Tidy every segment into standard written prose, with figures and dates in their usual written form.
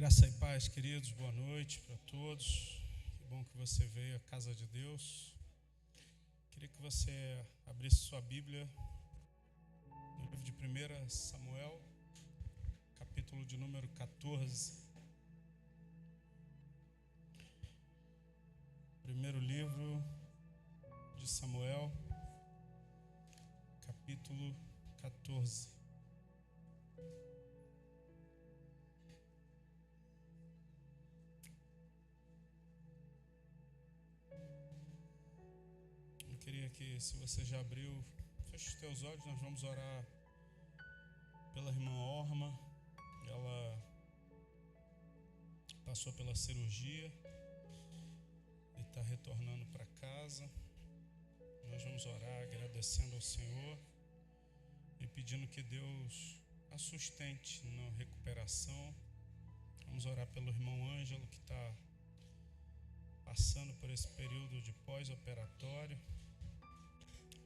Graça e paz, queridos, boa noite para todos. Que bom que você veio à casa de Deus. Queria que você abrisse sua Bíblia no livro de 1 Samuel, capítulo de número 14. Primeiro livro de Samuel, capítulo 14. Eu queria que, se você já abriu, feche os teus olhos. Nós vamos orar pela irmã Orma. Ela passou pela cirurgia e está retornando para casa. Nós vamos orar agradecendo ao Senhor e pedindo que Deus a sustente na recuperação. Vamos orar pelo irmão Ângelo, que está passando por esse período de pós-operatório.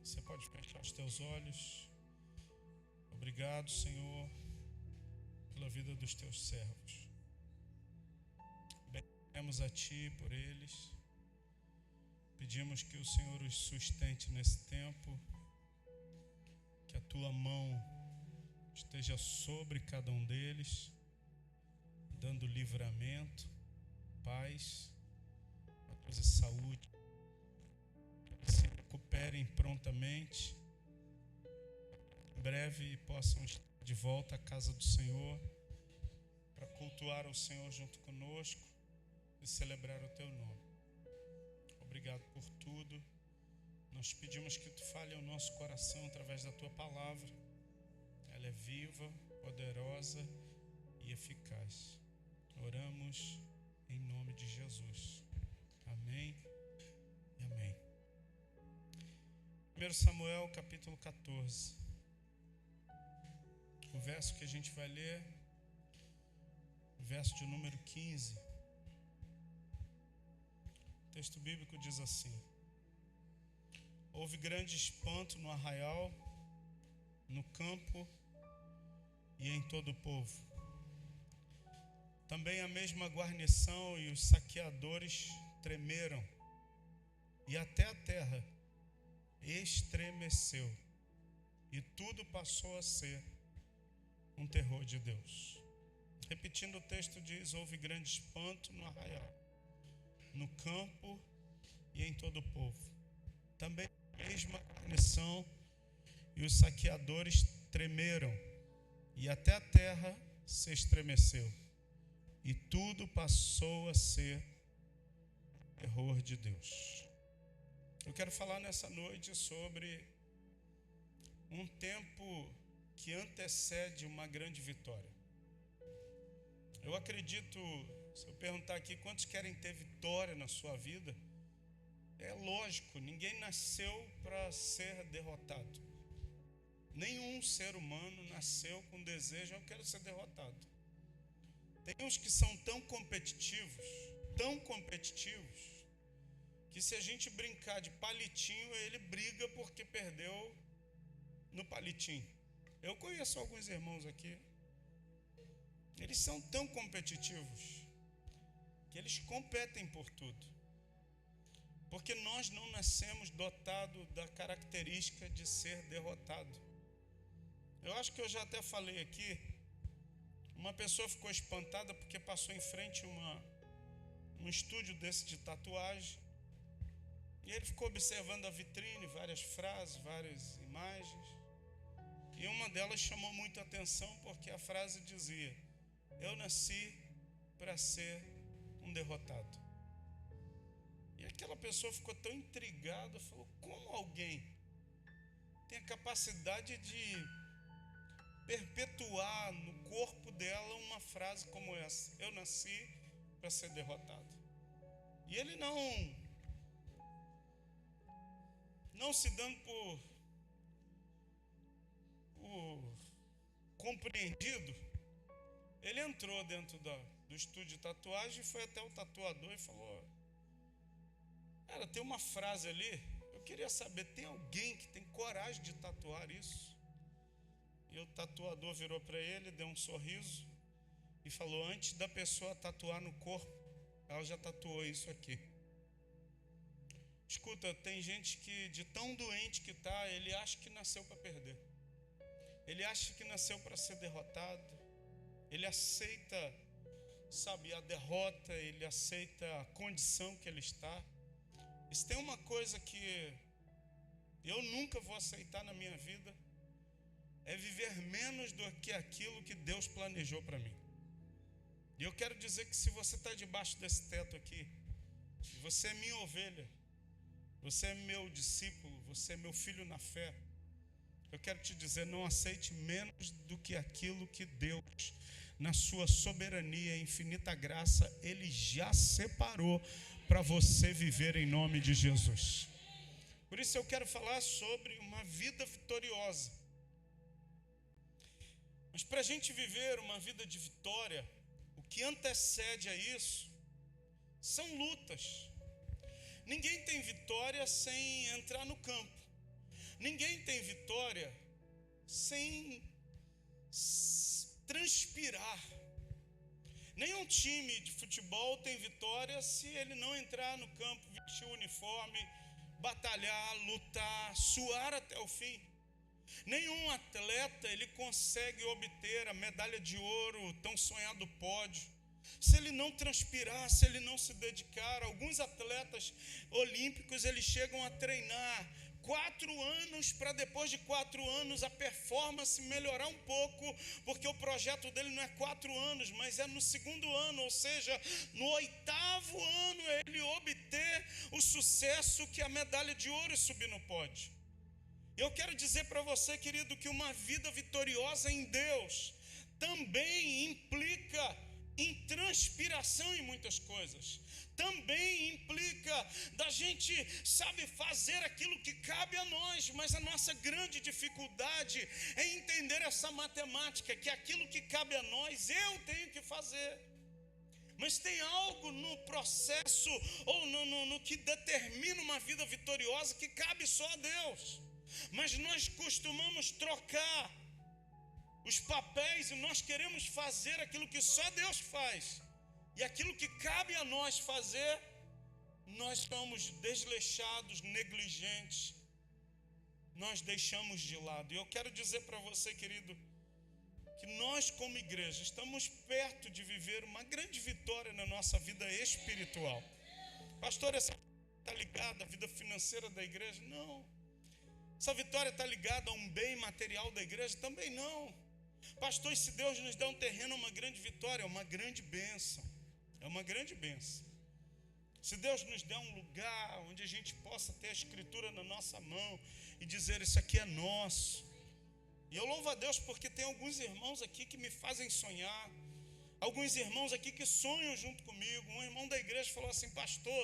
Você pode fechar os teus olhos. Obrigado, Senhor, pela vida dos teus servos. Bendizemos a Ti por eles. Pedimos que o Senhor os sustente nesse tempo, que a Tua mão esteja sobre cada um deles, dando livramento, paz, paz e saúde. Que se recuperem prontamente, em breve possam estar de volta à casa do Senhor, para cultuar o Senhor junto conosco e celebrar o Teu nome. Obrigado por tudo. Nós pedimos que Tu fale ao nosso coração através da Tua palavra. Ela é viva, poderosa e eficaz. Oramos em nome de Jesus. Amém e amém. 1 Samuel capítulo 14. O verso que a gente vai ler, o verso de número 15. O texto bíblico diz assim: houve grande espanto no arraial, no campo e em todo o povo. Também a mesma guarnição e os saqueadores tremeram, e até a terra estremeceu, e tudo passou a ser um terror de Deus. Repetindo o texto, diz: houve grande espanto no arraial, no campo e em todo o povo. Também a mesma guarnição e os saqueadores tremeram, e até a terra se estremeceu, e tudo passou a ser terror de Deus. Eu quero falar nessa noite sobre um tempo que antecede uma grande vitória. Eu acredito, se eu perguntar aqui quantos querem ter vitória na sua vida, é lógico, ninguém nasceu para ser derrotado. Nenhum ser humano nasceu com desejo: eu quero ser derrotado. Tem uns que são tão competitivos, que se a gente brincar de palitinho, ele briga porque perdeu no palitinho. Eu conheço alguns irmãos aqui, eles são tão competitivos que eles competem por tudo, porque nós não nascemos dotados da característica de ser derrotado. Eu acho que eu já até falei aqui, uma pessoa ficou espantada porque passou em frente um estúdio desse de tatuagem, e ele ficou observando a vitrine, várias frases, várias imagens, e uma delas chamou muito a atenção porque a frase dizia: eu nasci para ser um derrotado. E aquela pessoa ficou tão intrigada, falou: como alguém tem a capacidade de perpetuar no corpo dela uma frase como essa: eu nasci para ser derrotado? E ele não se dando por compreendido, ele entrou dentro do estúdio de tatuagem e foi até o tatuador e falou: cara, tem uma frase ali, eu queria saber, tem alguém que tem coragem de tatuar isso? E o tatuador virou para ele, deu um sorriso e falou, antes da pessoa tatuar no corpo, ela já tatuou isso aqui. Escuta, tem gente que de tão doente que está, ele acha que nasceu para perder. Ele acha que nasceu para ser derrotado. Ele aceita, sabe, a derrota, ele aceita a condição que ele está. E se tem uma coisa que eu nunca vou aceitar na minha vida, é viver menos do que aquilo que Deus planejou para mim. E eu quero dizer que se você está debaixo desse teto aqui, você é minha ovelha, você é meu discípulo, você é meu filho na fé, eu quero te dizer, não aceite menos do que aquilo que Deus, na sua soberania e infinita graça, Ele já separou para você viver em nome de Jesus. Por isso eu quero falar sobre uma vida vitoriosa. Mas para a gente viver uma vida de vitória, o que antecede a isso são lutas. Ninguém tem vitória sem entrar no campo. Ninguém tem vitória sem transpirar. Nenhum time de futebol tem vitória se ele não entrar no campo, vestir o uniforme, batalhar, lutar, suar até o fim. Nenhum atleta ele consegue obter a medalha de ouro, o tão sonhado pódio, se ele não transpirar, se ele não se dedicar. Alguns atletas olímpicos eles chegam a treinar 4 anos para depois de 4 anos a performance melhorar um pouco, porque o projeto dele não é 4 anos, mas é no 2º ano, ou seja, no 8º ano ele obter o sucesso que a medalha de ouro e subir no pódio. Eu quero dizer para você, querido, que uma vida vitoriosa em Deus também implica em transpiração em muitas coisas. Também implica da gente, sabe, fazer aquilo que cabe a nós, mas a nossa grande dificuldade é entender essa matemática, que aquilo que cabe a nós, eu tenho que fazer. Mas tem algo no processo ou no que determina uma vida vitoriosa que cabe só a Deus. Mas nós costumamos trocar os papéis e nós queremos fazer aquilo que só Deus faz. E aquilo que cabe a nós fazer, nós estamos desleixados, negligentes, nós deixamos de lado. E eu quero dizer para você, querido, que nós como igreja estamos perto de viver uma grande vitória na nossa vida espiritual. Pastor, essa está ligada à vida financeira da igreja? Não. Essa vitória está ligada a um bem material da igreja? Também não. Pastor, e se Deus nos dá um terreno, uma grande vitória, é uma grande bênção. É uma grande bênção. Se Deus nos der um lugar onde a gente possa ter a escritura na nossa mão e dizer, isso aqui é nosso. E eu louvo a Deus porque tem alguns irmãos aqui que me fazem sonhar. Alguns irmãos aqui que sonham junto comigo. Um irmão da igreja falou assim, pastor,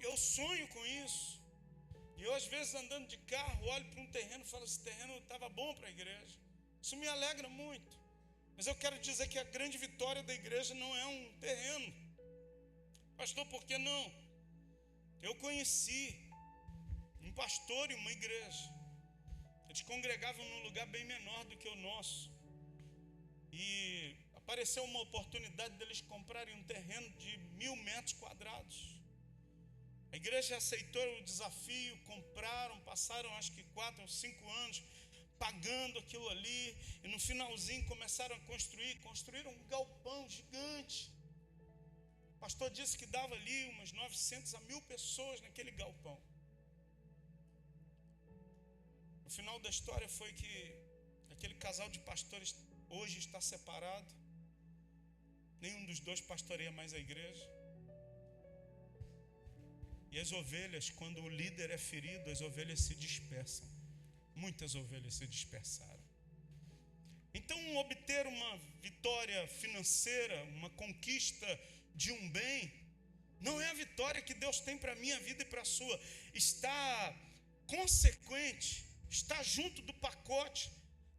eu sonho com isso. E eu às vezes andando de carro, olho para um terreno e falo, esse terreno estava bom para a igreja. Isso me alegra muito. Mas eu quero dizer que a grande vitória da igreja não é um terreno. Pastor, por que não? Eu conheci um pastor e uma igreja. Eles congregavam num lugar bem menor do que o nosso. E apareceu uma oportunidade deles comprarem um terreno de 1.000 metros quadrados. A igreja aceitou o desafio, compraram, passaram acho que 4 ou 5 anos pagando aquilo ali, e no finalzinho começaram a construíram um galpão gigante. O pastor disse que dava ali umas 900 a 1.000 pessoas naquele galpão. O final da história foi que aquele casal de pastores hoje está separado. Nenhum dos dois pastoreia mais a igreja. E as ovelhas, quando o líder é ferido, as ovelhas se dispersam. Muitas ovelhas se dispersaram. Então, obter uma vitória financeira, uma conquista de um bem, não é a vitória que Deus tem para a minha vida e para a sua. Está consequente, está junto do pacote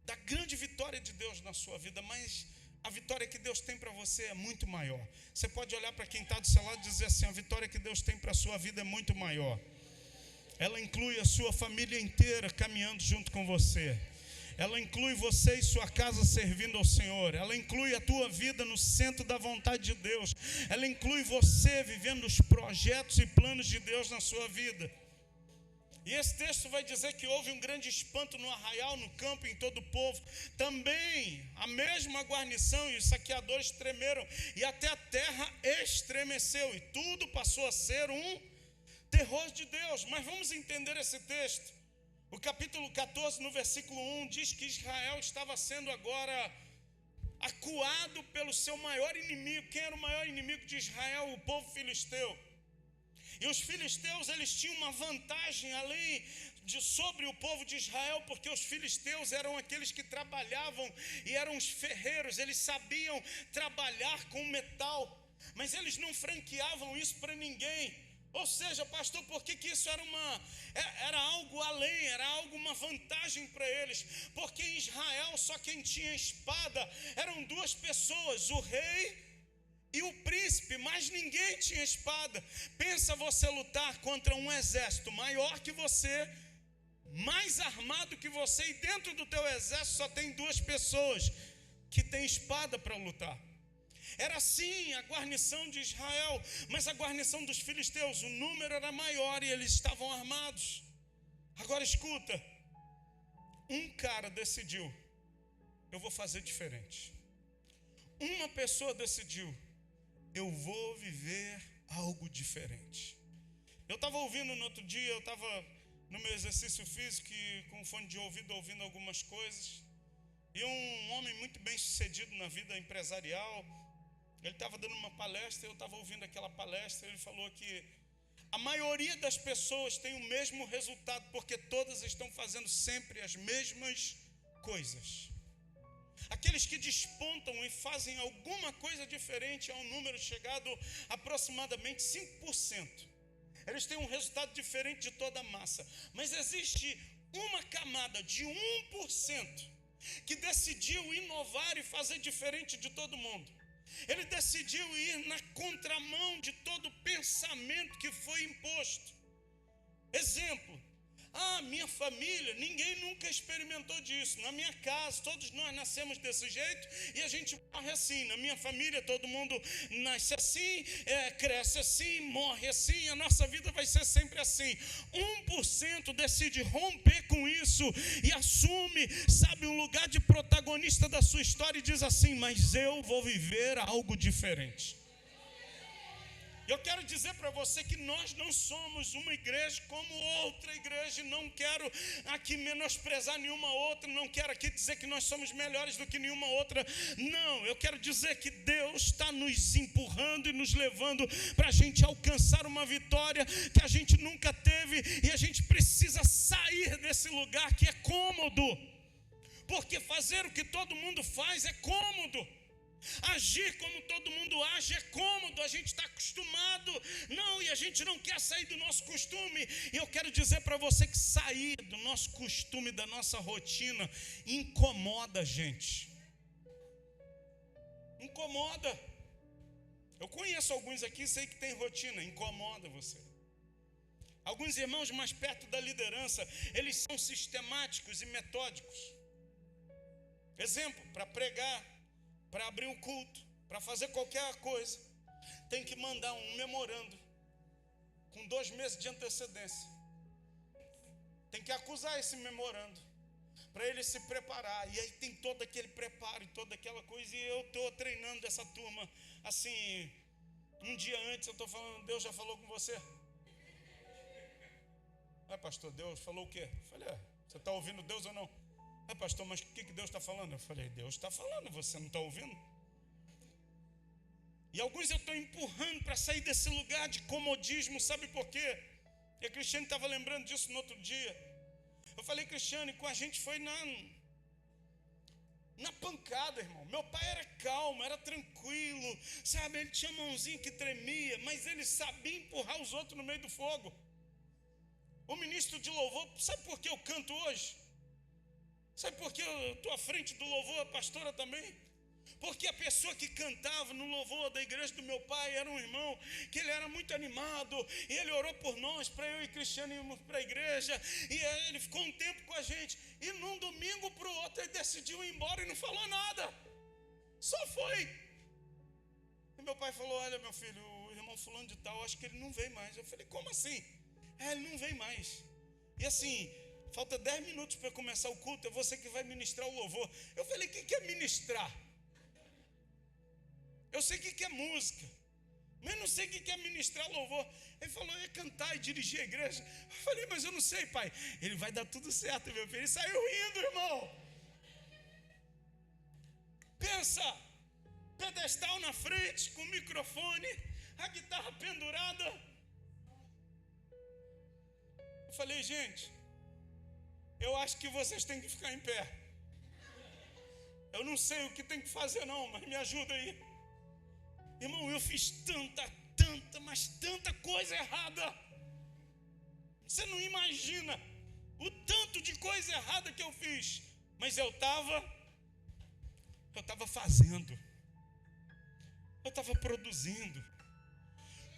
da grande vitória de Deus na sua vida, mas a vitória que Deus tem para você é muito maior. Você pode olhar para quem está do seu lado e dizer assim, a vitória que Deus tem para a sua vida é muito maior. Ela inclui a sua família inteira caminhando junto com você. ela inclui você e sua casa servindo ao Senhor, ela inclui a tua vida no centro da vontade de Deus, ela inclui você vivendo os projetos e planos de Deus na sua vida. E esse texto vai dizer que houve um grande espanto no arraial, no campo, em todo o povo. Também a mesma guarnição e os saqueadores tremeram, e até a terra estremeceu, e tudo passou a ser um terror de Deus. Mas vamos entender esse texto. O capítulo 14, no versículo 1, diz que Israel estava sendo agora acuado pelo seu maior inimigo. Quem era o maior inimigo de Israel? O povo filisteu. E os filisteus, eles tinham uma vantagem sobre o povo de Israel, porque os filisteus eram aqueles que trabalhavam e eram os ferreiros, eles sabiam trabalhar com metal, mas eles não franqueavam isso para ninguém. Ou seja, pastor, por que isso era algo além, era uma vantagem para eles? Porque em Israel só quem tinha espada eram duas pessoas, o rei e o príncipe, mas ninguém tinha espada. Pensa você lutar contra um exército maior que você, mais armado que você, e dentro do teu exército só tem duas pessoas que têm espada para lutar. Era assim a guarnição de Israel, mas a guarnição dos filisteus, o número era maior e eles estavam armados. Agora escuta, um cara decidiu, eu vou fazer diferente. Uma pessoa decidiu, eu vou viver algo diferente. Eu estava ouvindo no outro dia, eu estava no meu exercício físico e com fone de ouvido ouvindo algumas coisas. E um homem muito bem sucedido na vida empresarial, ele estava dando uma palestra, eu estava ouvindo aquela palestra, ele falou que a maioria das pessoas tem o mesmo resultado, porque todas estão fazendo sempre as mesmas coisas. Aqueles que despontam e fazem alguma coisa diferente, é um número chegado a aproximadamente 5%. Eles têm um resultado diferente de toda a massa. Mas existe uma camada de 1% que decidiu inovar e fazer diferente de todo mundo. Ele decidiu ir na contramão de todo pensamento que foi imposto. Exemplo. Minha família, ninguém nunca experimentou disso. Na minha casa, todos nós nascemos desse jeito e a gente morre assim. Na minha família, todo mundo nasce assim, cresce assim, morre assim. A nossa vida vai ser sempre assim. 1% decide romper com isso e assume, sabe, um lugar de protagonista da sua história e diz assim, mas eu vou viver algo diferente. Eu quero dizer para você que nós não somos uma igreja como outra igreja. Não quero aqui menosprezar nenhuma outra. Não quero aqui dizer que nós somos melhores do que nenhuma outra. Não, eu quero dizer que Deus está nos empurrando e nos levando para a gente alcançar uma vitória que a gente nunca teve. E a gente precisa sair desse lugar que é cômodo. Porque fazer o que todo mundo faz é cômodo. Agir como todo mundo age é cômodo, a gente está acostumado. Não, e a gente não quer sair do nosso costume. E eu quero dizer para você que sair do nosso costume, da nossa rotina, incomoda a gente. Incomoda. Eu conheço alguns aqui, sei que tem rotina, incomoda você. Alguns irmãos mais perto da liderança, eles são sistemáticos e metódicos. Exemplo, para pregar, para abrir um culto, para fazer qualquer coisa, tem que mandar um memorando com 2 meses de antecedência. Tem que acusar esse memorando para ele se preparar. E aí tem todo aquele preparo e toda aquela coisa. E eu estou treinando essa turma assim, um dia antes eu estou falando, Deus já falou com você? Pastor, Deus falou o quê? Eu falei, você está ouvindo Deus ou não? Pastor, mas o que Deus está falando? Eu falei, Deus está falando, você não está ouvindo? E alguns eu estou empurrando para sair desse lugar de comodismo, sabe por quê? E a Cristiane estava lembrando disso no outro dia. Eu falei, Cristiane, com a gente foi na pancada, irmão. Meu pai era calmo, era tranquilo, sabe? Ele tinha mãozinha que tremia, mas ele sabia empurrar os outros no meio do fogo. O ministro de louvor, sabe por que eu canto hoje? Sabe por que eu estou à frente do louvor, a pastora também? Porque a pessoa que cantava no louvor da igreja do meu pai era um irmão que ele era muito animado, e ele orou por nós, para eu e Cristiano irmos para a igreja, e aí ele ficou um tempo com a gente, e num domingo para o outro ele decidiu ir embora e não falou nada, só foi. E meu pai falou: olha, meu filho, o irmão fulano de tal, acho que ele não vem mais. Eu falei: como assim? Ele não vem mais. E assim, falta 10 minutos para começar o culto, é você que vai ministrar o louvor. Eu falei: o que é ministrar? Eu sei o que é música, mas não sei o que é ministrar louvor. Ele falou: é cantar e dirigir a igreja. Eu falei: mas eu não sei, pai. Ele: vai dar tudo certo, meu filho. Ele saiu rindo, irmão. Pensa, pedestal na frente, com o microfone, a guitarra pendurada. Eu falei: gente, eu acho que vocês têm que ficar em pé. Eu não sei o que tem que fazer não, mas me ajuda aí. Irmão, eu fiz mas tanta coisa errada. Você não imagina o tanto de coisa errada que eu fiz. Mas eu estava fazendo. Eu estava produzindo.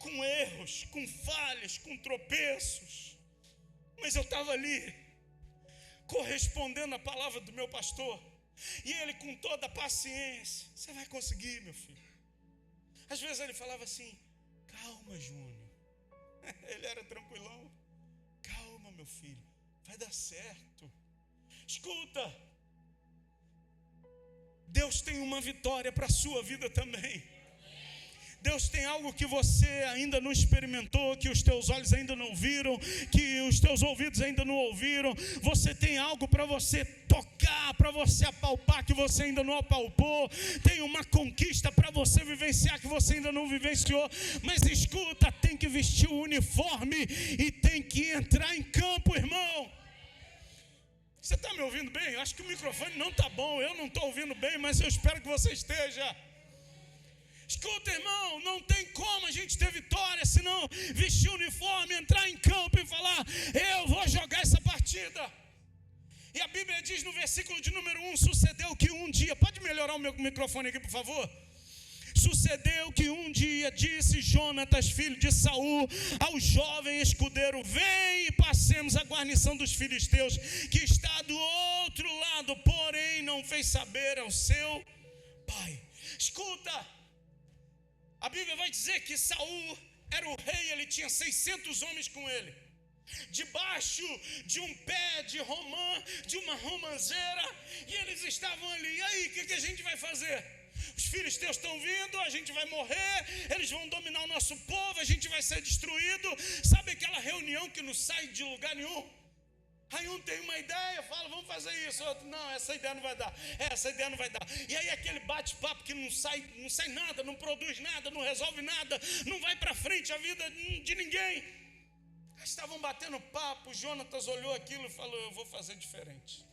Com erros, com falhas, com tropeços. Mas eu estava ali, correspondendo à palavra do meu pastor. E ele, com toda a paciência: você vai conseguir, meu filho. Às vezes ele falava assim: calma, Júnior. Ele era tranquilão. Calma, meu filho, vai dar certo. Escuta, Deus tem uma vitória para a sua vida também. Deus tem algo que você ainda não experimentou, que os teus olhos ainda não viram, que os teus ouvidos ainda não ouviram. Você tem algo para você tocar, para você apalpar, que você ainda não apalpou. Tem uma conquista para você vivenciar, que você ainda não vivenciou. Mas escuta, tem que vestir o uniforme e tem que entrar em campo, irmão. Você está me ouvindo bem? Eu acho que o microfone não está bom, eu não estou ouvindo bem, mas eu espero que você esteja. Escuta, irmão, não tem como a gente ter vitória se não vestir o uniforme, entrar em campo e falar: eu vou jogar essa partida. E a Bíblia diz no versículo de número 1: sucedeu que um dia, pode melhorar o meu microfone aqui, por favor? Sucedeu que um dia disse Jonatas, filho de Saul, ao jovem escudeiro: vem e passemos a guarnição dos filisteus, que está do outro lado. Porém não fez saber ao seu pai. Escuta, a Bíblia vai dizer que Saul era o rei, ele tinha 600 homens com ele, debaixo de um pé de romã, de uma romanceira, e eles estavam ali. E aí, o que a gente vai fazer? Os filisteus estão vindo, a gente vai morrer, eles vão dominar o nosso povo, a gente vai ser destruído. Sabe aquela reunião que não sai de lugar nenhum? Aí um tem uma ideia, fala: vamos fazer isso. Outro: não, essa ideia não vai dar, essa ideia não vai dar. E aí aquele bate-papo que não sai nada, não produz nada, não resolve nada, não vai para frente a vida de ninguém. Estavam batendo papo, Jonatas olhou aquilo e falou: eu vou fazer diferente.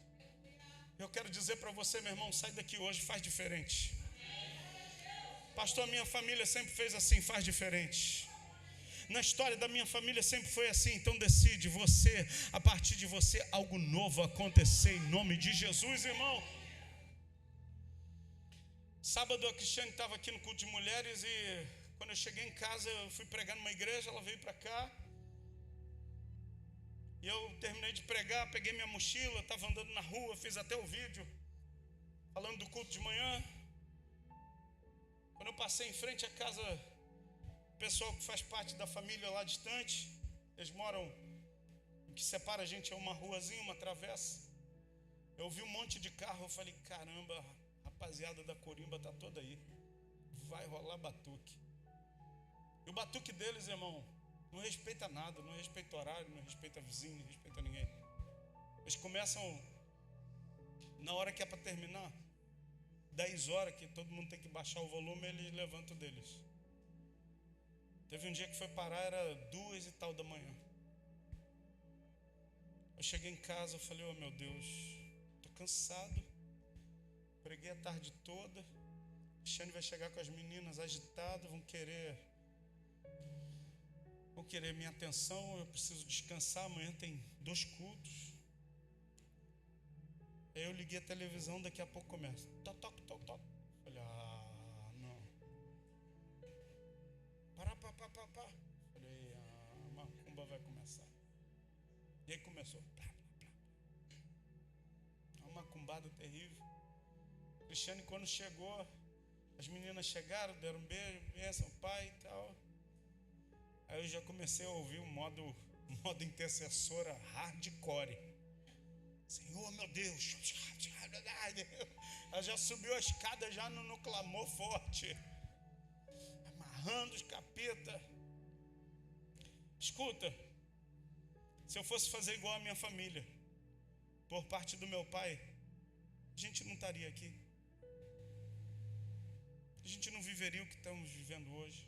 Eu quero dizer para você, meu irmão, sai daqui hoje, faz diferente. Pastor, a minha família sempre fez assim, faz diferente. Na história da minha família sempre foi assim. Então decide você, a partir de você, algo novo acontecer em nome de Jesus, irmão. Sábado a Cristiane estava aqui no culto de mulheres, e quando eu cheguei em casa, eu fui pregar numa igreja, ela veio para cá. E eu terminei de pregar, peguei minha mochila, estava andando na rua, fiz até o vídeo falando do culto de manhã. Quando eu passei em frente à casa, o pessoal que faz parte da família lá distante, eles moram, o que separa a gente é uma ruazinha, uma travessa. Eu vi um monte de carro, eu falei: caramba, a rapaziada da Corimba está toda aí, vai rolar batuque. E o batuque deles, irmão, não respeita nada, não respeita horário, não respeita vizinho, não respeita ninguém. Eles começam na hora que é para terminar, 10 horas que todo mundo tem que baixar o volume, eles levantam deles. Teve um dia que foi parar, era 2 e tal da manhã. Eu cheguei em casa, eu falei: oh meu Deus, estou cansado, preguei a tarde toda, Cristiane vai chegar com as meninas agitadas, vão querer minha atenção, eu preciso descansar, amanhã tem 2 cultos. Aí eu liguei a televisão, daqui a pouco começa, toc, toc, toc, toc. Falei: pá. Falei, a macumba vai começar. E aí começou. Uma macumbada terrível. Cristiane, quando chegou, as meninas chegaram, deram um beijo, bênção, pai e tal. Aí eu já comecei a ouvir o modo intercessora hardcore. Senhor, meu Deus. Ela já subiu a escada já no clamor forte. Amarrando os capeta. Escuta. Se eu fosse fazer igual a minha família, por parte do meu pai, a gente não estaria aqui. A gente não viveria o que estamos vivendo hoje.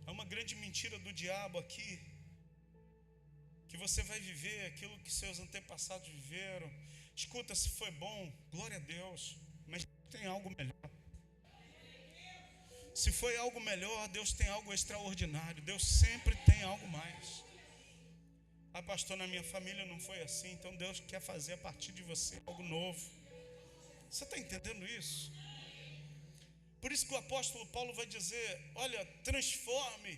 É uma grande mentira do diabo aqui, que você vai viver aquilo que seus antepassados viveram. Escuta, se foi bom, glória a Deus, mas tem algo melhor. Se foi algo melhor, Deus tem algo extraordinário. Deus sempre tem algo mais. Ah, pastor, na minha família não foi assim, então Deus quer fazer a partir de você algo novo. Você está entendendo isso? Por isso que o apóstolo Paulo vai dizer, olha, transforme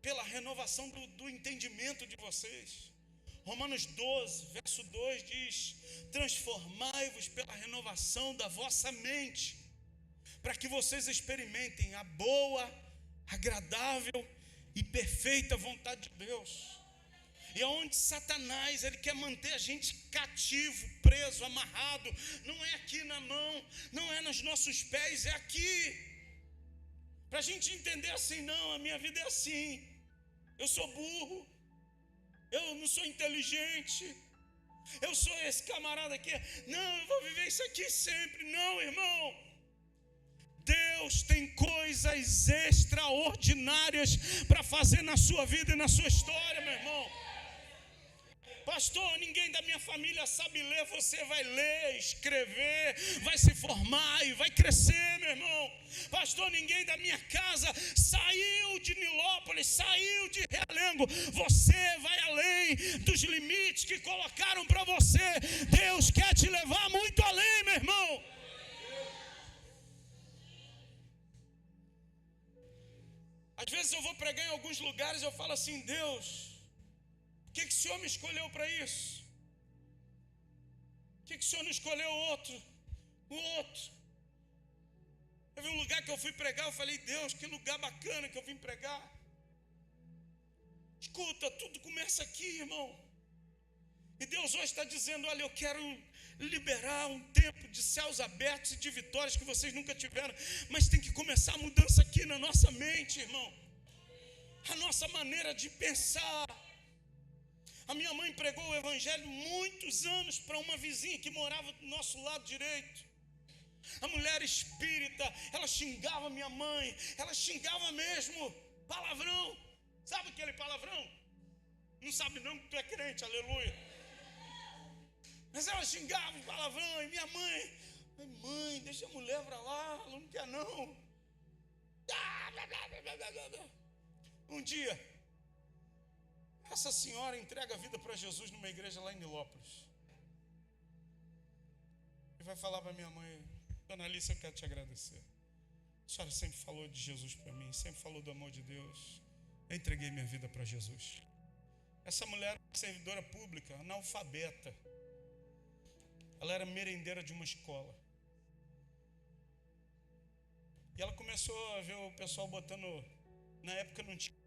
pela renovação do entendimento de vocês. Romanos 12, verso 2 diz, transformai-vos pela renovação da vossa mente, para que vocês experimentem a boa, agradável e perfeita vontade de Deus. E aonde Satanás, ele quer manter a gente cativo, preso, amarrado, não é aqui na mão, não é nos nossos pés, é aqui. Para a gente entender assim, não, a minha vida é assim, eu sou burro, eu não sou inteligente, eu sou esse camarada aqui, não, eu vou viver isso aqui sempre, não, irmão. Deus tem coisas extraordinárias para fazer na sua vida e na sua história, meu irmão. Pastor, ninguém da minha família sabe ler. Você vai ler, escrever, vai se formar e vai crescer, meu irmão. Pastor, ninguém da minha casa saiu de Nilópolis, saiu de Realengo. Você vai além dos limites que colocaram para você. Deus quer te levar muito além, meu irmão. Às vezes eu vou pregar em alguns lugares e eu falo assim, Deus, por que o Senhor me escolheu para isso? Por que o Senhor não escolheu o outro? Teve um lugar que eu fui pregar, eu falei, Deus, que lugar bacana que eu vim pregar. Escuta, tudo começa aqui, irmão. E Deus hoje está dizendo, olha, eu quero liberar um tempo de céus abertos e de vitórias que vocês nunca tiveram. Mas tem que começar a mudança aqui na nossa mente, irmão. A nossa maneira de pensar. A minha mãe pregou o evangelho muitos anos para uma vizinha que morava do nosso lado direito. A mulher espírita, ela xingava minha mãe, ela xingava mesmo, palavrão. Sabe aquele palavrão? Não sabe não que tu é crente, aleluia. Mas ela xingava palavrão e minha mãe, deixa a mulher para lá, ela não quer não. Um dia, essa senhora entrega a vida para Jesus numa igreja lá em Nilópolis. E vai falar para minha mãe, Dona Alice, eu quero te agradecer. A senhora sempre falou de Jesus para mim, sempre falou do amor de Deus. Eu entreguei minha vida para Jesus. Essa mulher era servidora pública, analfabeta. Ela era merendeira de uma escola. E ela começou a ver o pessoal botando, na época não tinha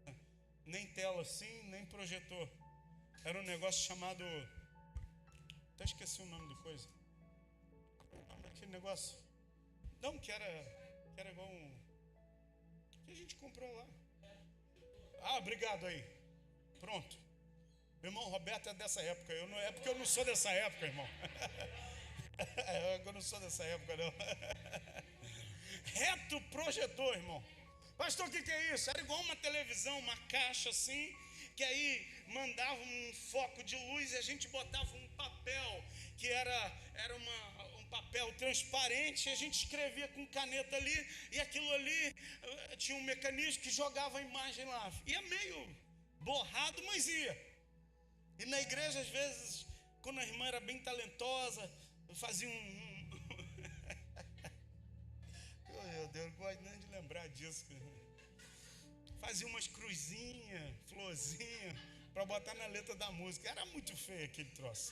nem tela assim, nem projetor. Era um negócio chamado, até esqueci o nome da coisa. Aquele negócio, não, que era igual um, que a gente comprou lá. Ah, obrigado aí. Pronto. Meu irmão Roberto é dessa época. É porque eu não sou dessa época, irmão. Eu não sou dessa época, não. Reto projetor, irmão. Pastor, o que é isso? Era igual uma televisão, uma caixa assim, que aí mandava um foco de luz e a gente botava um papel, que era um papel transparente, e a gente escrevia com caneta ali, e aquilo ali tinha um mecanismo que jogava a imagem lá. Ia meio borrado, mas ia. E na igreja, às vezes, quando a irmã era bem talentosa, eu fazia Oh, meu Deus, não gosto nem de lembrar disso. fazia umas cruzinhas, florzinha, para botar na letra da música. Era muito feio aquele troço.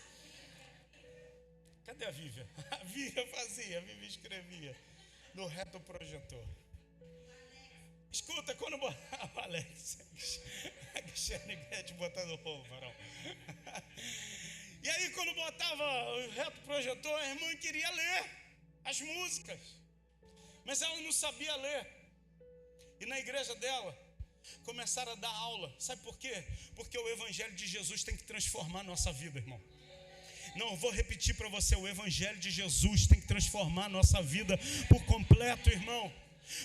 Cadê a Vívia? A Vívia fazia, a Vívia escrevia no reto projetor. Escuta, quando botava Alex, a Guixerneguete botando o povo, varão. E aí, quando botava o reto projetor, a irmã queria ler as músicas, mas ela não sabia ler. E na igreja dela, começaram a dar aula. Sabe por quê? Porque o Evangelho de Jesus tem que transformar a nossa vida, irmão. Não, eu vou repetir para você, o Evangelho de Jesus tem que transformar a nossa vida por completo, irmão.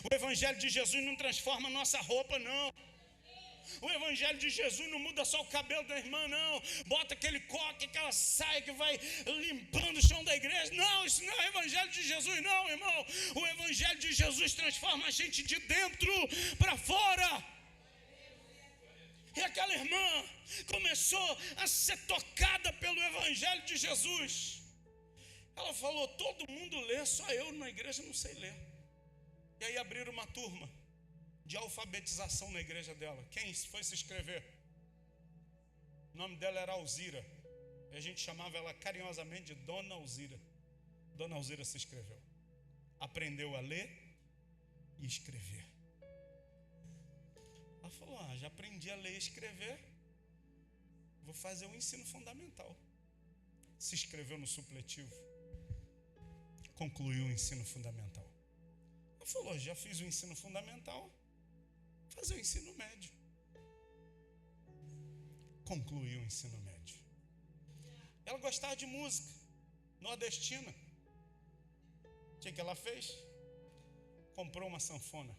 O Evangelho de Jesus não transforma a nossa roupa, não. O Evangelho de Jesus não muda só o cabelo da irmã, não. Bota aquele coque, aquela saia que vai limpando o chão da igreja. Não, isso não é o Evangelho de Jesus, não, irmão. O Evangelho de Jesus transforma a gente de dentro para fora. E aquela irmã começou a ser tocada pelo Evangelho de Jesus. Ela falou, todo mundo lê, só eu na igreja não sei ler. E aí abriram uma turma de alfabetização na igreja dela. Quem foi se inscrever? O nome dela era Alzira. E a gente chamava ela carinhosamente de Dona Alzira. Dona Alzira se inscreveu. Aprendeu a ler e escrever. Ela falou, já aprendi a ler e escrever, vou fazer o ensino fundamental. Se inscreveu no supletivo, concluiu o ensino fundamental. Ela falou, já fiz o ensino fundamental, vou fazer o ensino médio. Concluiu o ensino médio. Ela gostava de música, nordestina. O que ela fez? Comprou uma sanfona.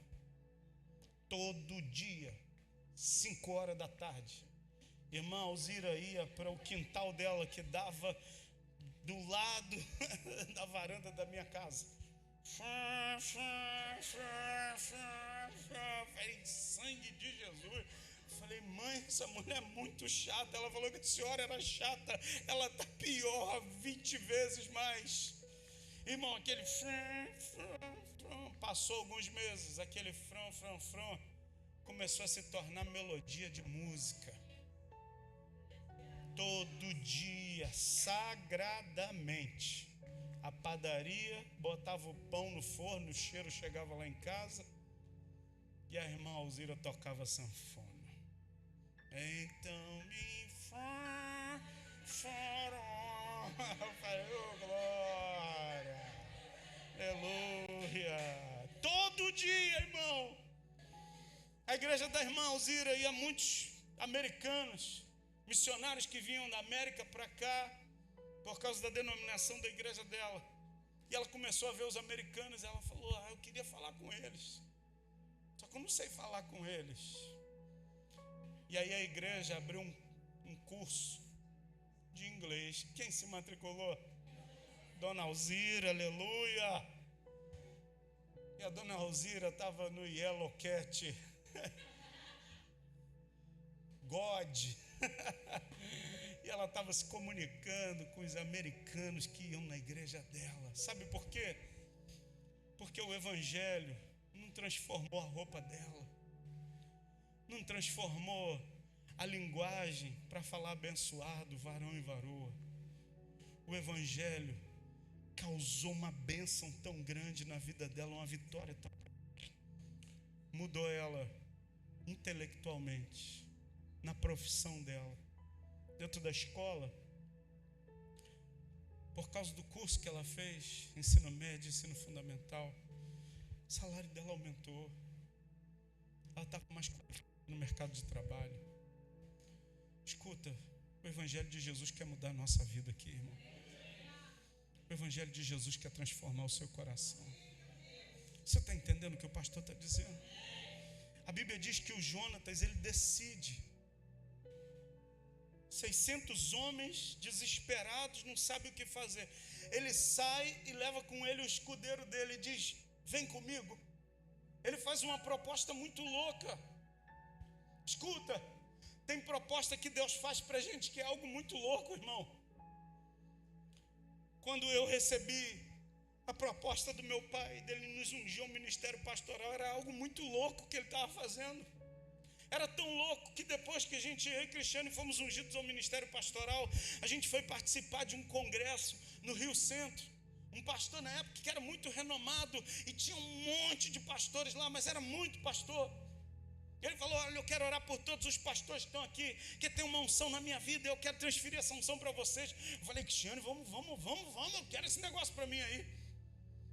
Todo dia, 5 horas da tarde, irmã Alzira ia para o quintal dela, que dava do lado da varanda da minha casa. Falei, sangue de Jesus. Falei, mãe, essa mulher é muito chata. Ela falou que a senhora era chata. Ela está pior, 20 vezes mais. Irmão, aquele passou alguns meses, aquele começou a se tornar melodia de música. Todo dia, sagradamente. A padaria botava o pão no forno, o cheiro chegava lá em casa e a irmã Alzira tocava sanfona. Então me fará. Eu falei, oh, glória, aleluia. Todo dia, irmão. A igreja da irmã Alzira ia muitos americanos, missionários que vinham da América para cá, por causa da denominação da igreja dela. E ela começou a ver os americanos e ela falou, eu queria falar com eles, só que eu não sei falar com eles. E aí a igreja abriu um curso de inglês. Quem se matriculou? Dona Alzira, aleluia. E a Dona Alzira estava no Yellow Cat God. E ela estava se comunicando com os americanos que iam na igreja dela. Sabe por quê? Porque o Evangelho não transformou a roupa dela, não transformou a linguagem para falar abençoado, varão e varoa. O Evangelho causou uma bênção tão grande na vida dela, uma vitória tão grande. Mudou ela intelectualmente, na profissão dela, dentro da escola, por causa do curso que ela fez, ensino médio, ensino fundamental, o salário dela aumentou. Ela estava mais no mercado de trabalho. Escuta, o Evangelho de Jesus quer mudar a nossa vida aqui, irmão. O Evangelho de Jesus quer transformar o seu coração. Você está entendendo o que o pastor está dizendo? A Bíblia diz que o Jonatas, ele decide. 600 homens desesperados, não sabem o que fazer. Ele sai e leva com ele o escudeiro dele e diz, vem comigo. Ele faz uma proposta muito louca. Escuta, tem proposta que Deus faz para a gente que é algo muito louco, irmão. Quando eu recebi a proposta do meu pai, dele nos ungir ao ministério pastoral, era algo muito louco que ele estava fazendo. Era tão louco que depois que a gente, eu e Cristiano, fomos ungidos ao ministério pastoral, a gente foi participar de um congresso no Rio Centro. Um pastor na época que era muito renomado e tinha um monte de pastores lá, mas era muito pastor. Ele falou: olha, eu quero orar por todos os pastores que estão aqui, que tem uma unção na minha vida, eu quero transferir essa unção para vocês. Eu falei: Cristiano, vamos, eu quero esse negócio para mim aí.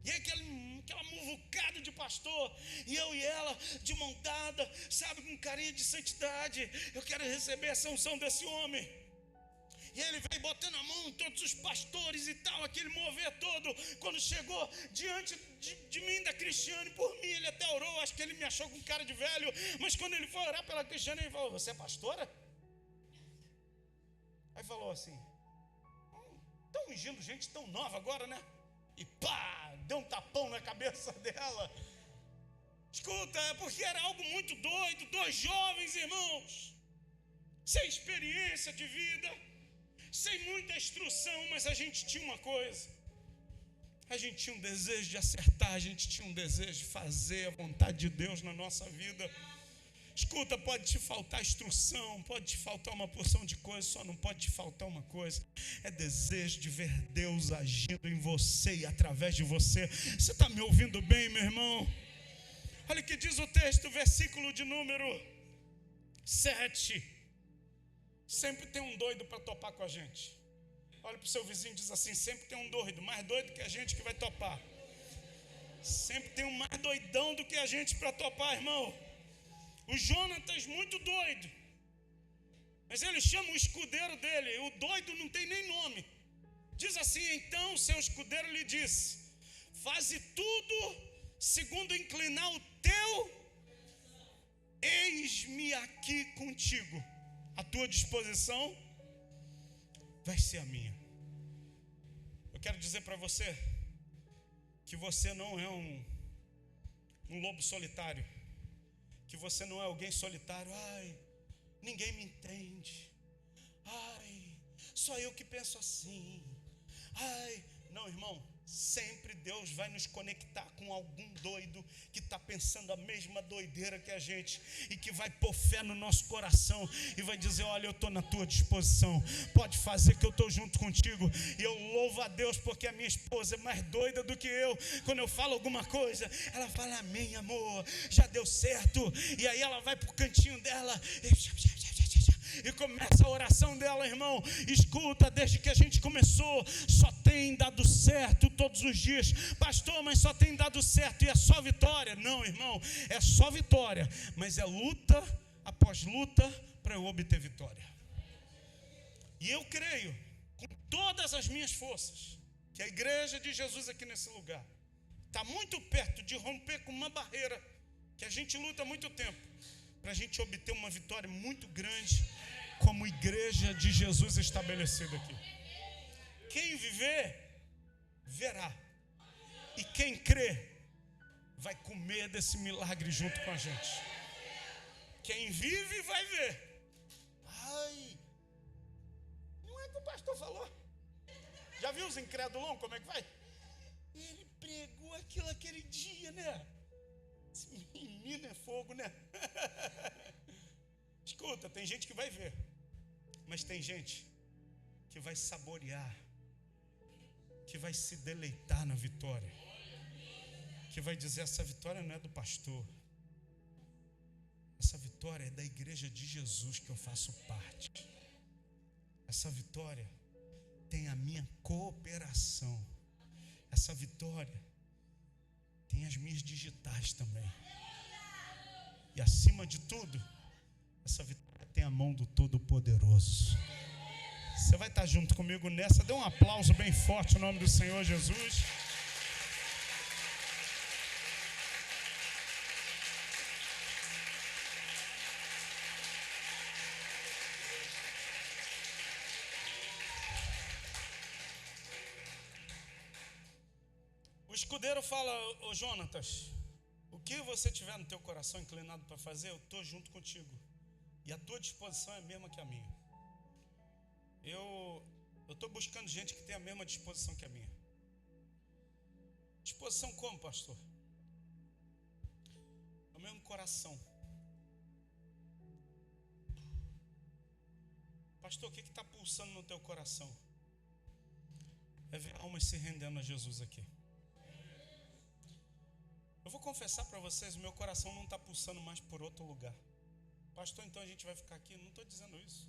E aí aquela muvucada de pastor, e eu e ela de mão dada, sabe, com carinha de santidade. Eu quero receber essa unção desse homem. E aí ele veio botando a mão em todos os pastores e tal, aquele mover todo. Quando chegou diante de mim, da Cristiane, por mim, ele até orou. Acho que ele me achou com cara de velho, mas quando ele foi orar pela Cristiane, ele falou: você é pastora? Aí falou assim: estão ungindo gente tão nova agora, né? E pá, deu um tapão na cabeça dela. Escuta, é porque era algo muito doido. 2 jovens irmãos, sem experiência de vida, sem muita instrução, mas a gente tinha uma coisa: a gente tinha um desejo de acertar, a gente tinha um desejo de fazer a vontade de Deus na nossa vida. Escuta, pode te faltar instrução, pode te faltar uma porção de coisas, só não pode te faltar uma coisa: é desejo de ver Deus agindo em você e através de você. Você está me ouvindo bem, meu irmão? Olha o que diz o texto, versículo de número 7. Sempre tem um doido para topar com a gente. Olha para o seu vizinho e diz assim: sempre tem um doido, mais doido que a gente, que vai topar. Sempre tem um mais doidão do que a gente para topar, irmão. O Jonatas, muito doido, mas ele chama o escudeiro dele. O doido não tem nem nome. Diz assim: então seu escudeiro lhe disse: faze tudo segundo inclinar o teu, eis-me aqui contigo. A tua disposição vai ser a minha. Eu quero dizer para você que você não é um lobo solitário, que você não é alguém solitário. Ai, ninguém me entende. Ai, só eu que penso assim. Ai, não, irmão. Sempre Deus vai nos conectar com algum doido que está pensando a mesma doideira que a gente, e que vai pôr fé no nosso coração e vai dizer: olha, eu estou na tua disposição, pode fazer que eu estou junto contigo. E eu louvo a Deus porque a minha esposa é mais doida do que eu. Quando eu falo alguma coisa, ela fala: amém, amor, já deu certo. E aí ela vai para o cantinho dela e começa a oração dela, irmão. Escuta, desde que a gente começou, só tem dado certo todos os dias. Pastor, mas só tem dado certo e é só vitória? Não, irmão, é só vitória, mas é luta após luta para eu obter vitória. E eu creio com todas as minhas forças que a igreja de Jesus aqui nesse lugar está muito perto de romper com uma barreira que a gente luta há muito tempo, para a gente obter uma vitória muito grande como igreja de Jesus estabelecida aqui. Quem viver, verá. E quem crê, vai comer desse milagre junto com a gente. Quem vive, vai ver. Ai, não é que o pastor falou? Já viu os incrédulão, como é que vai? Ele pregou aquilo aquele dia, né? Esse menino é fogo, né? Escuta, tem gente que vai ver, mas tem gente que vai saborear, que vai se deleitar na vitória, que vai dizer: essa vitória não é do pastor, essa vitória é da igreja de Jesus que eu faço parte. Essa vitória tem a minha cooperação. Essa vitória tem as minhas digitais também. E acima de tudo, essa vitória tem a mão do Todo-Poderoso. Você vai estar junto comigo nessa? Dê um aplauso bem forte no nome do Senhor Jesus. O escudeiro fala: ô Jonatas, o que você tiver no teu coração inclinado para fazer, eu estou junto contigo. E a tua disposição é a mesma que a minha. Eu estou buscando gente que tem a mesma disposição que a minha. Disposição como, pastor? É o mesmo coração. Pastor, o que está pulsando no teu coração? É ver almas se rendendo a Jesus aqui. Eu vou confessar para vocês, meu coração não está pulsando mais por outro lugar. Pastor, então a gente vai ficar aqui? Não estou dizendo isso.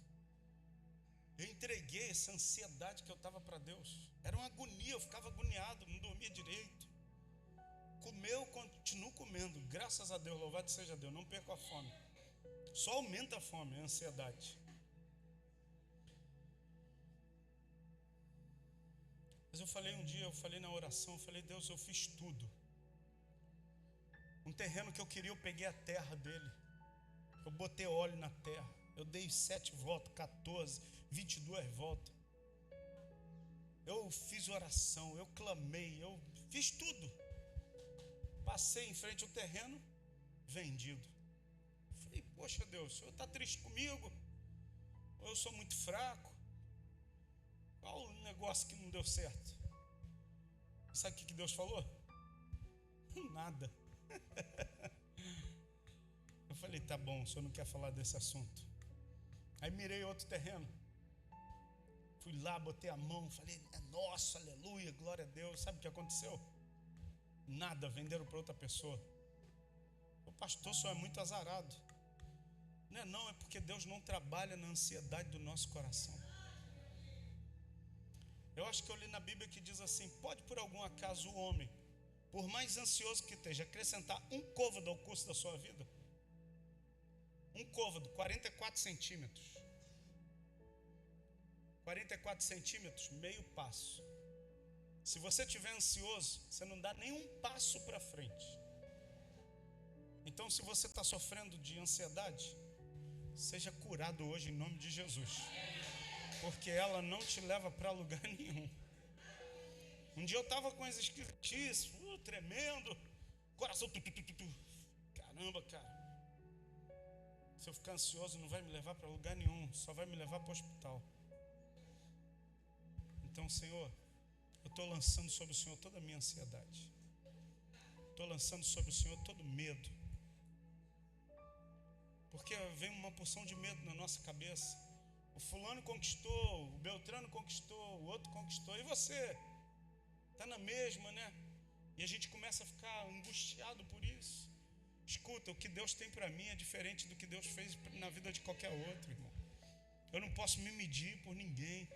Eu entreguei essa ansiedade que eu estava para Deus. Era uma agonia, eu ficava agoniado, não dormia direito. Comer, eu continuo comendo, graças a Deus, louvado seja Deus, não perco a fome. Só aumenta a fome, a ansiedade. Mas eu falei um dia, eu falei na oração, eu falei, Deus, eu fiz tudo. Um terreno que eu queria, eu peguei a terra dele. Eu botei óleo na terra. Eu dei 7 voltas, 14, 22 voltas. Eu fiz oração, eu clamei, eu fiz tudo. Passei em frente ao terreno, vendido. Falei, poxa Deus, o Senhor está triste comigo? Ou eu sou muito fraco? Qual o negócio que não deu certo? Sabe o que Deus falou? Nada. Eu falei, tá bom, o Senhor não quer falar desse assunto. Aí mirei outro terreno. Fui lá, botei a mão, falei, é nosso, aleluia, glória a Deus. Sabe o que aconteceu? Nada, venderam para outra pessoa. O pastor, o senhor é muito azarado. Não, é porque Deus não trabalha na ansiedade do nosso coração. Eu acho que eu li na Bíblia que diz assim, pode por algum acaso o homem, por mais ansioso que esteja, acrescentar um côvado ao curso da sua vida? Um côvado, 44 centímetros. 44 centímetros, meio passo. Se você estiver ansioso, você não dá nenhum passo para frente. Então, se você está sofrendo de ansiedade, seja curado hoje em nome de Jesus. Porque ela não te leva para lugar nenhum. Um dia eu estava com as esquisitices, tremendo, coração, caramba, cara. Se eu ficar ansioso, não vai me levar para lugar nenhum, só vai me levar para o hospital. Então, Senhor, eu estou lançando sobre o Senhor toda a minha ansiedade. Estou lançando sobre o Senhor todo medo. Porque vem uma porção de medo na nossa cabeça. O fulano conquistou, o Beltrano conquistou, o outro conquistou. E você? Está na mesma, né? E a gente começa a ficar angustiado por isso. Escuta, o que Deus tem para mim é diferente do que Deus fez na vida de qualquer outro, irmão. Eu não posso me medir por ninguém.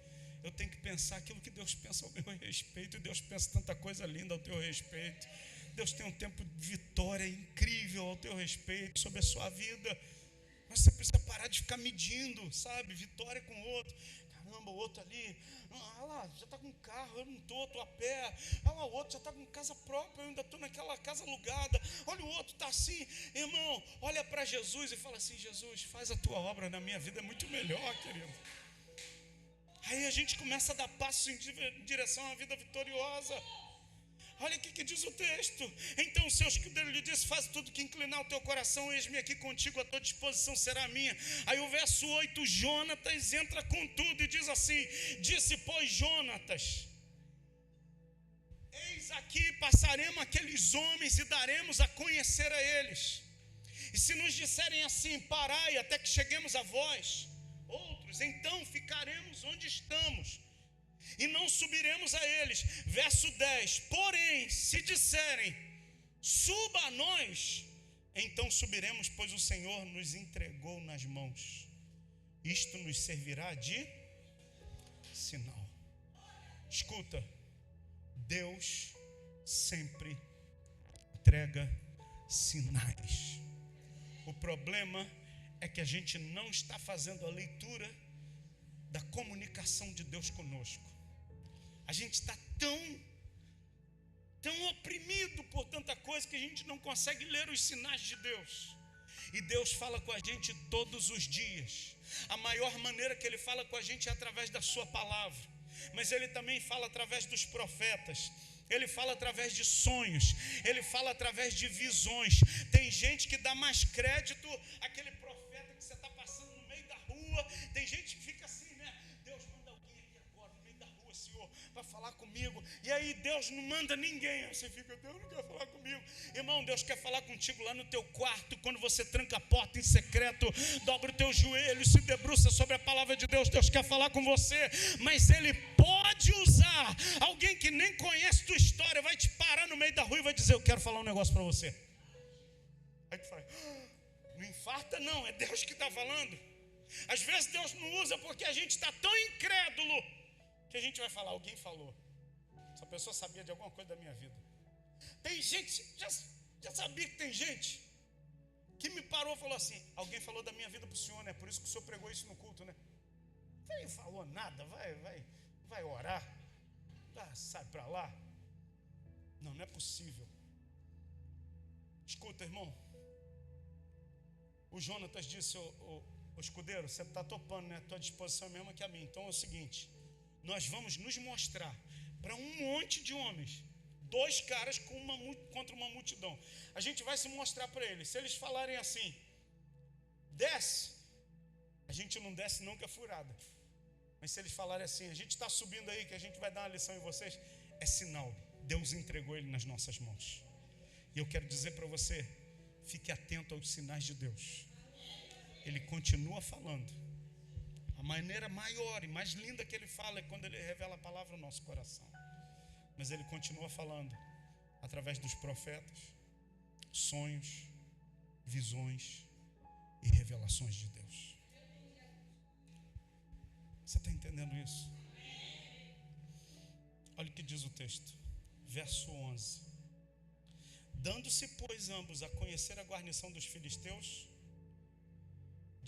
Eu tenho que pensar aquilo que Deus pensa ao meu respeito. E Deus pensa tanta coisa linda ao teu respeito. Deus tem um tempo de vitória incrível ao teu respeito, sobre a sua vida. Mas você precisa parar de ficar medindo, sabe? Vitória com o outro. Caramba, o outro ali, olha lá, já está com carro, eu não estou a pé. Olha lá, o outro já está com casa própria, eu ainda estou naquela casa alugada. Olha, o outro está assim. Irmão, olha para Jesus e fala assim, Jesus, faz a tua obra na minha vida, é muito melhor, querido. Aí a gente começa a dar passos em direção à vida vitoriosa. Olha o que diz o texto. Então o seu escudeiro lhe disse, faz tudo que inclinar o teu coração, eis-me aqui contigo, a tua disposição será minha. Aí o verso 8, Jonatas entra com tudo e diz assim, disse pois Jonatas, eis aqui passaremos aqueles homens e daremos a conhecer a eles. E se nos disserem assim, parai até que cheguemos a vós, outros, então ficaremos onde estamos e não subiremos a eles. Verso 10, porém, se disserem, suba a nós, então subiremos, pois o Senhor nos entregou nas mãos. Isto nos servirá de sinal. Escuta, Deus sempre entrega sinais. O problema é que a gente não está fazendo a leitura da comunicação de Deus conosco. A gente está tão oprimido por tanta coisa que a gente não consegue ler os sinais de Deus. E Deus fala com a gente todos os dias. A maior maneira que Ele fala com a gente é através da sua palavra. Mas Ele também fala através dos profetas. Ele fala através de sonhos. Ele fala através de visões. Tem gente que dá mais crédito àquele profeta que você está passando no meio da rua. Tem gente que fica assim, né? Deus, manda alguém aqui agora no meio da rua, Senhor, para falar comigo. E aí Deus não manda ninguém. Aí você fica, Deus não quer falar comigo. Irmão, Deus quer falar contigo lá no teu quarto, quando você tranca a porta em secreto, dobra o teu joelho, se debruça sobre a palavra de Deus. Deus quer falar com você, mas Ele pode usar alguém que nem conhece tua história, vai te parar no meio da rua e vai dizer, eu quero falar um negócio para você. Aí tu fala, não infarta não, é Deus que está falando. Às vezes Deus não usa porque a gente está tão incrédulo que a gente vai falar, alguém falou. Essa pessoa sabia de alguma coisa da minha vida. Tem gente, já sabia que tem gente que me parou e falou assim, alguém falou da minha vida para o senhor, né? Por isso que o senhor pregou isso no culto, né? Nem falou nada, vai orar, sai para lá. Não é possível. Escuta, irmão. O Jonatas disse, o escudeiro, você está topando, né? Tua disposição é a mesma que a minha. Então é o seguinte, nós vamos nos mostrar para um monte de homens, 2 caras contra uma multidão. A gente vai se mostrar para eles. Se eles falarem assim, desce, a gente não desce não, que é furada. Mas se eles falarem assim, a gente está subindo aí, que a gente vai dar uma lição em vocês, é sinal, Deus entregou ele nas nossas mãos. E eu quero dizer para você, fique atento aos sinais de Deus. Ele continua falando. A maneira maior e mais linda que ele fala é quando ele revela a palavra no nosso coração. Mas ele continua falando através dos profetas, sonhos, visões e revelações de Deus. Você está entendendo isso? Olha o que diz o texto, verso 11. Dando-se, pois, ambos a conhecer a guarnição dos filisteus,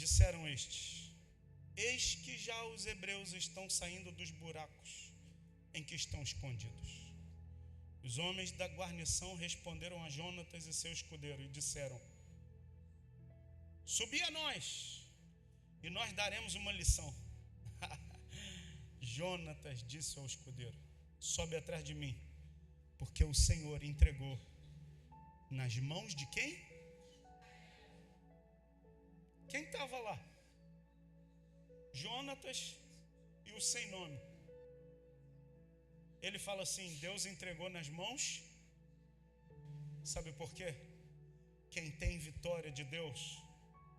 disseram estes, eis que já os hebreus estão saindo dos buracos em que estão escondidos. Os homens da guarnição responderam a Jonatas e seu escudeiro e disseram, subi a nós e nós daremos uma lição. Jonatas disse ao escudeiro, sobe atrás de mim, porque o Senhor entregou nas mãos de quem? Quem estava lá? Jonatas e o sem nome. Ele fala assim, Deus entregou nas mãos. Sabe por quê? Quem tem vitória de Deus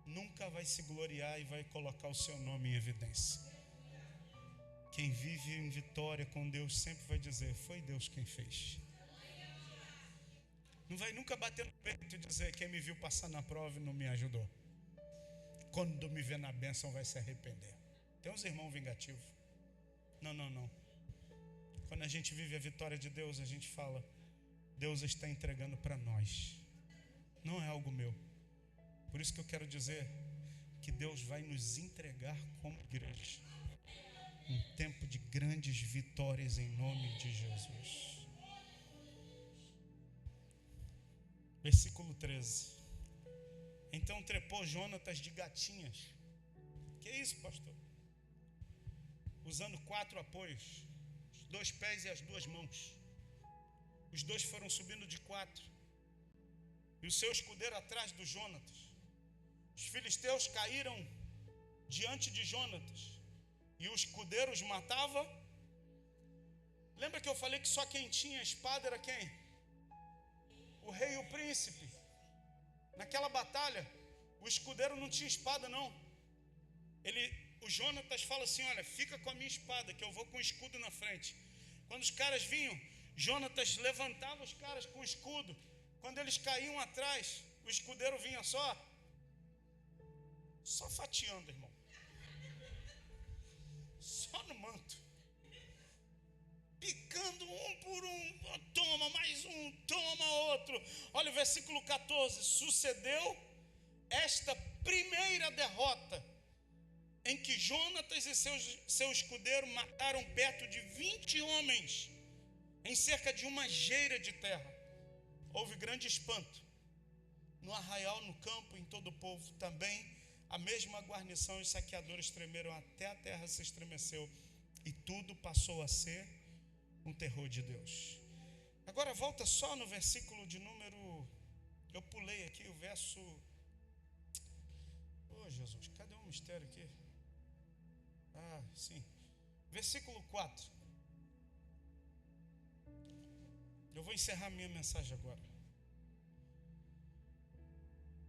nunca vai se gloriar e vai colocar o seu nome em evidência. Quem vive em vitória com Deus sempre vai dizer, foi Deus quem fez. Não vai nunca bater no peito e dizer, quem me viu passar na prova e não me ajudou. Quando me vê na bênção vai se arrepender. Tem uns irmãos vingativos. Não. Quando a gente vive a vitória de Deus, a gente fala, Deus está entregando para nós. Não é algo meu. Por isso que eu quero dizer que Deus vai nos entregar como igreja. Um tempo de grandes vitórias em nome de Jesus. Versículo 13. Então trepou Jonatas de gatinhas. Que isso, pastor? Usando 4 apoios, os 2 pés e as 2 mãos. Os 2 foram subindo de 4. E o seu escudeiro atrás do Jonatas. Os filisteus caíram diante de Jonatas. E o escudeiro os matava. Lembra que eu falei que só quem tinha espada era quem? O rei e o príncipe. Naquela batalha, o escudeiro não tinha espada não. O Jonatas fala assim, olha, fica com a minha espada, que eu vou com o escudo na frente. Quando os caras vinham, Jonatas levantava os caras com o escudo. Quando eles caíam atrás, o escudeiro vinha só fatiando, irmão. Só no manto. Picando um por um. Toma mais um, toma outro. Olha o versículo 14. Sucedeu esta primeira derrota em que Jonatas e seu escudeiro mataram perto de 20 homens em cerca de uma geira de terra. Houve grande espanto no arraial, no campo, em todo o povo. Também a mesma guarnição e os saqueadores tremeram, até a terra se estremeceu, e tudo passou a ser um terror de Deus. Agora volta só no versículo de número, eu pulei aqui o verso, Jesus, cadê o mistério aqui? Sim, versículo 4. Eu vou encerrar minha mensagem agora.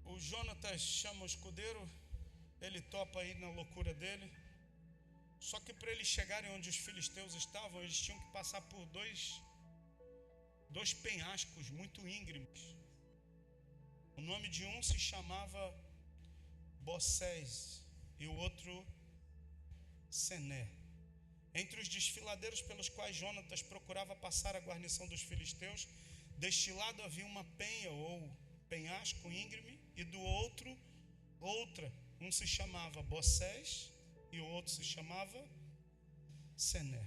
O Jonatas chama o escudeiro, ele topa ir na loucura dele. Só que para eles chegarem onde os filisteus estavam, eles tinham que passar por dois penhascos muito íngremes. O nome de um se chamava Bossés e o outro Sené. Entre os desfiladeiros pelos quais Jonatas procurava passar a guarnição dos filisteus, deste lado havia uma penha ou penhasco íngreme e do outro outra. Um se chamava Bossés e o outro se chamava Sené.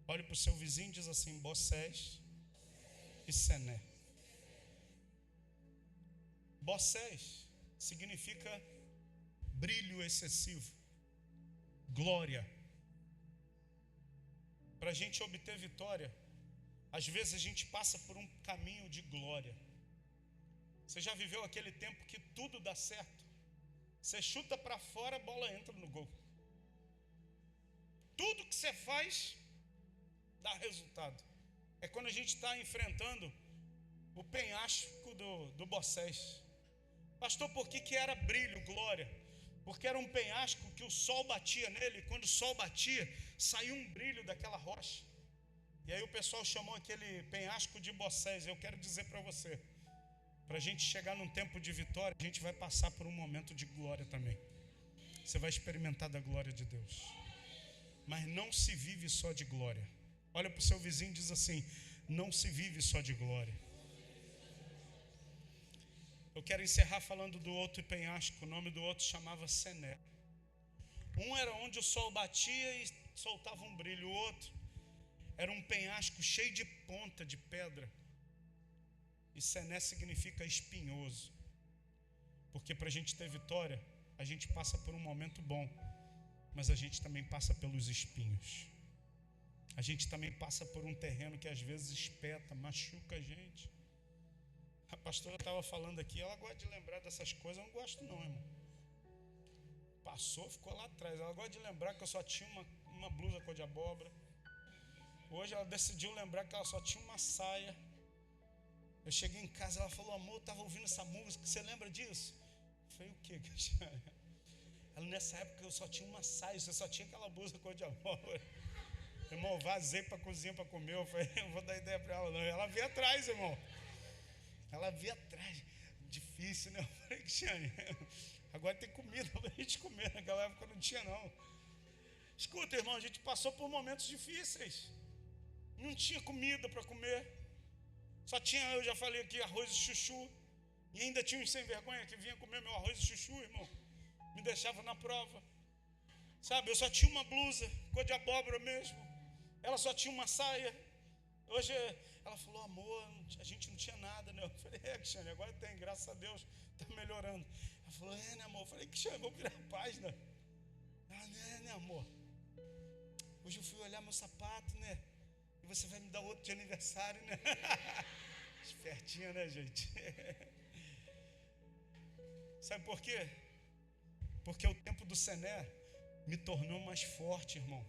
Olhe para o seu vizinho e diz assim: Bossés e Sené. Bossés significa brilho excessivo, glória. Para a gente obter vitória, às vezes a gente passa por um caminho de glória. Você já viveu aquele tempo que tudo dá certo? Você chuta para fora, a bola entra no gol. Tudo que você faz dá resultado. É quando a gente está enfrentando o penhasco do Bossés. Pastor, por que era brilho, glória? Porque era um penhasco que o sol batia nele, e quando o sol batia, saiu um brilho daquela rocha. E aí o pessoal chamou aquele penhasco de Bossés. Eu quero dizer para você, para a gente chegar num tempo de vitória, a gente vai passar por um momento de glória também. Você vai experimentar da glória de Deus. Mas não se vive só de glória. Olha para o seu vizinho e diz assim: não se vive só de glória. Eu quero encerrar falando do outro penhasco. O nome do outro chamava Sené. Um era onde o sol batia e soltava um brilho. O outro era um penhasco cheio de ponta de pedra. E Sené significa espinhoso. Porque para a gente ter vitória, a gente passa por um momento bom, mas a gente também passa pelos espinhos. A gente também passa por um terreno que às vezes espeta, machuca a gente. A pastora estava falando aqui, ela gosta de lembrar dessas coisas. Eu não gosto não, irmão. Passou, ficou lá atrás. Ela gosta de lembrar que eu só tinha uma blusa cor de abóbora. Hoje ela decidiu lembrar que ela só tinha uma saia. Eu cheguei em casa, ela falou: amor, eu estava ouvindo essa música, você lembra disso? Eu falei: o quê? Ela: nessa época eu só tinha uma saia, você só tinha aquela blusa cor de abóbora. Irmão, eu vazei para a cozinha para comer. Eu falei: não vou dar ideia para ela não. Ela veio atrás, irmão. Ela veio atrás. Difícil, né? Eu falei: Cristiane, agora tem comida para a gente comer. Naquela época não tinha não. Escuta, irmão, a gente passou por momentos difíceis. Não tinha comida para comer. Só tinha, eu já falei aqui, arroz e chuchu. E ainda tinha uns sem vergonha que vinha comer meu arroz e chuchu, irmão. Me deixava na prova. Sabe, eu só tinha uma blusa, cor de abóbora mesmo. Ela só tinha uma saia. Hoje ela falou: amor, a gente não tinha nada, né? Eu falei: Cristiane, agora tem, graças a Deus, está melhorando. Ela falou: né, amor? Eu falei: Cristiane, vou virar a página. Ela: né, amor? Hoje eu fui olhar meu sapato, né? E você vai me dar outro de aniversário, né? Espertinha, né, gente? Sabe por quê? Porque o tempo do Sené me tornou mais forte, irmão.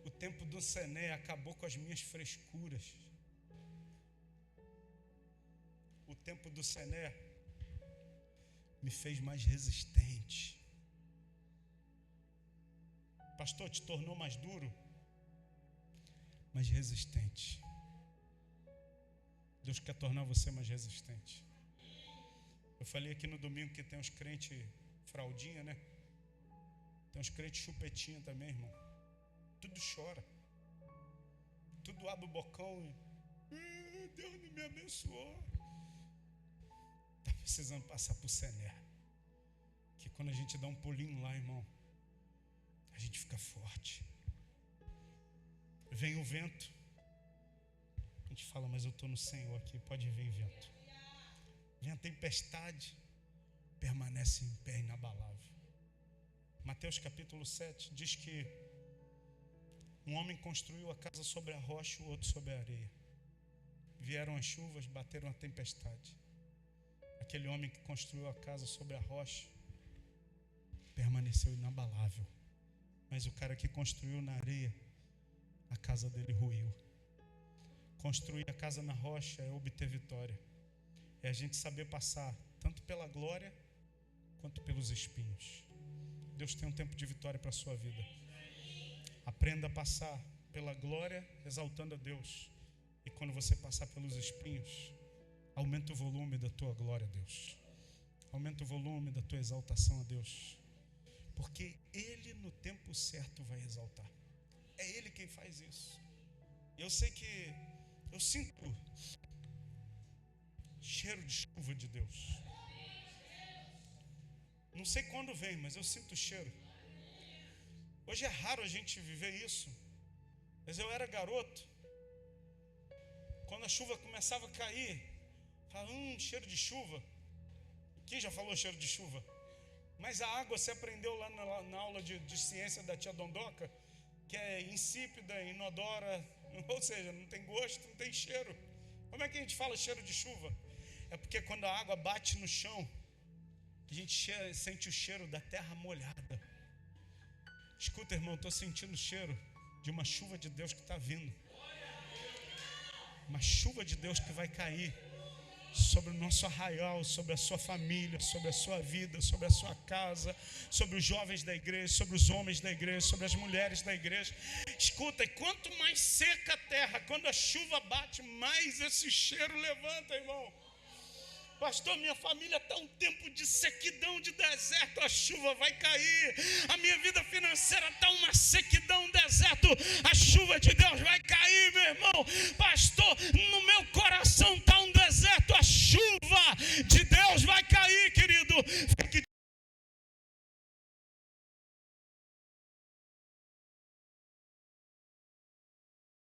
O tempo do Sené acabou com as minhas frescuras. O tempo do Sené me fez mais resistente. Pastor, te tornou mais duro, mais resistente. Deus quer tornar você mais resistente. Eu falei aqui no domingo que tem uns crentes fraldinha, né? Tem uns crentes chupetinha também, irmão. Tudo chora. Tudo abre o bocão e Deus não me abençoou. Está precisando passar por Sené. Que quando a gente dá um pulinho lá, irmão, a gente fica forte. Vem o vento. A gente fala: mas eu estou no Senhor aqui, pode vir vento. Vem a tempestade, permanece em pé inabalável. Mateus capítulo 7 diz que um homem construiu a casa sobre a rocha, o outro sobre a areia. Vieram as chuvas, bateram a tempestade. Aquele homem que construiu a casa sobre a rocha permaneceu inabalável. Mas o cara que construiu na areia, a casa dele ruiu. Construir a casa na rocha é obter vitória. É a gente saber passar tanto pela glória quanto pelos espinhos. Deus tem um tempo de vitória para a sua vida. Aprenda a passar pela glória, exaltando a Deus. E quando você passar pelos espinhos, aumenta o volume da tua glória a Deus. Aumenta o volume da tua exaltação a Deus. Porque Ele no tempo certo vai exaltar. É Ele quem faz isso. Eu sei que eu sinto cheiro de chuva de Deus. Não sei quando vem, mas eu sinto o cheiro. Hoje é raro a gente viver isso. Mas eu era garoto. Quando a chuva começava a cair, falava, cheiro de chuva. Quem já falou cheiro de chuva? Mas a água, você aprendeu lá na aula de ciência da tia Dondoca, que é insípida, inodora, ou seja, não tem gosto, não tem cheiro. Como é que a gente fala cheiro de chuva? É porque quando a água bate no chão, a gente sente o cheiro da terra molhada. Escuta, irmão, estou sentindo o cheiro de uma chuva de Deus que está vindo. Uma chuva de Deus que vai cair sobre o nosso arraial, sobre a sua família, sobre a sua vida, sobre a sua casa, sobre os jovens da igreja, sobre os homens da igreja, sobre as mulheres da igreja. Escuta, e quanto mais seca a terra, quando a chuva bate, mais esse cheiro levanta, irmão. Pastor, minha família está um tempo de sequidão, de deserto, a chuva vai cair. A minha vida financeira está uma sequidão, deserto, a chuva de Deus vai cair, meu irmão. Pastor, no meu coração está um deserto, a chuva de Deus vai cair, querido.